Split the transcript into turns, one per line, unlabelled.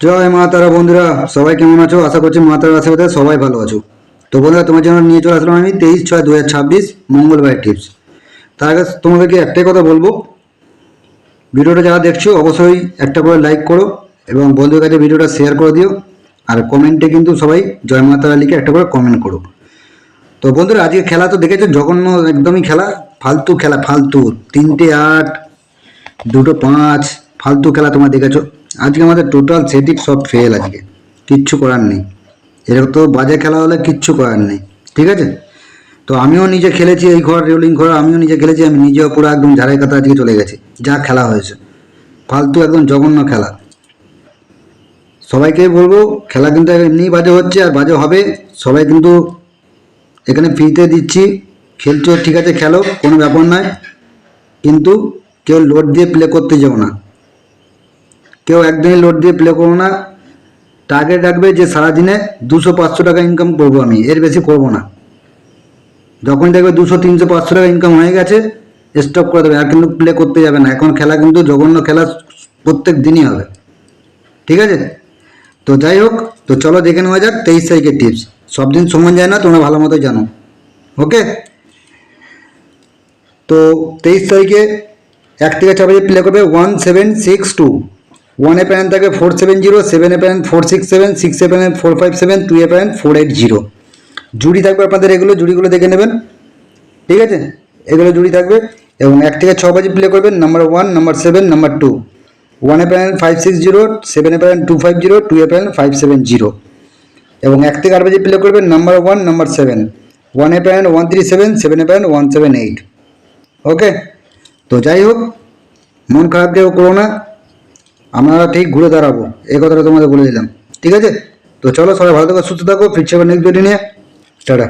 জয় মা তারা। বন্ধুরা সবাই কেমন আছো? আশা করছি মা তারার আশীর্বাদে সবাই ভালো আছো। তো বন্ধুরা, তোমার জন্য নিয়ে চলে আসলাম আমি 23/6/2026 মঙ্গলবার টিপস। তার আগে তোমাদেরকে একটাই কথা বলবো, ভিডিওটা যারা দেখছো অবশ্যই একটা করে লাইক করো এবং বন্ধুদের কাছে ভিডিওটা শেয়ার করে দিও। আর কমেন্টে কিন্তু সবাই জয় মা তারা লিখে একটা করে কমেন্ট করো। তো বন্ধুরা, আজকে খেলা তো দেখেছো, জঘন্য একদমই খেলা, ফালতু খেলা, ফালতু 3টে 8 2টো 5 ফালতু খেলা তোমরা দেখেছো। আজকে আমাদের টোটাল সেটিং সব ফেল, আজকে কিচ্ছু করার নেই। এরকম তো বাজে খেলা হলে কিচ্ছু করার নেই, ঠিক আছে? তো আমিও নিজে খেলেছি, এই ঘর রোলিং ঘর আমিও নিজে খেলেছি, আমি নিজেও পুরো একদম ঝাড়াই কাতা আজকে চলে গেছি। যা খেলা হয়েছে ফালতু, একদম জঘন্য খেলা। সবাইকে বলবো, খেলা কিন্তু এমনি বাজে হচ্ছে আর বাজে হবে। সবাই কিন্তু এখানে ফ্রিতে দিচ্ছি, খেলছো ঠিক আছে, খেলো, কোনো ব্যাপার নয়, কিন্তু কেউ লোড দিয়ে প্লে করতে যাও না, কেউ একদিনই লোড দিয়ে প্লে করো না। টার্গেট রাখবে যে সারাদিনে 200-500 টাকা ইনকাম করবো, আমি এর বেশি করবো না। যখন দেখবে 200-300-500 টাকা ইনকাম হয়ে গেছে, স্টপ করে দেবে, আর কিন্তু প্লে করতে যাবে না। এখন খেলা কিন্তু জঘন্য খেলা, প্রত্যেক দিনই হবে, ঠিক আছে? তো যাই হোক, তো চলো দেখে নেওয়া যাক 23 তারিখের টিপস। সব দিন সমান যায় না, তোমরা ভালো মতো জানো। ওকে, তো 23 তারিখে 1 থেকে 6 বাজে প্লে করবে 1762। 1 প্যান থাকে 470, 7 প্যান 467, 6 প্যান 457, 2 প্যান 480। জুড়ি থাকবে আপনাদের, এগুলো জুড়িগুলো দেখে নেবেন, ঠিক আছে? এগুলো জুড়ি থাকবে। এবং 1 থেকে 6 বাজে প্লে করবেন number 1, number 7, number 2। 1 pan 560, 7 pan 250, 2 pan 570। এবং 1 থেকে 8 বাজে প্লে করবেন নাম্বার 1, নাম্বার 7। 1 pan 137, 7 pan 178। ওকে, তো যাই হোক, মন খারাপ কেউ করো না, আমরা ঠিক ঘুরে দাঁড়াবো, এই কথাটা তোমাদের বলে দিলাম, ঠিক আছে? তো চলো, সবাই ভালো থাকো, সুস্থ থাকো, ফিরছে নেক্সট ভিডিও নিয়ে। টাটা।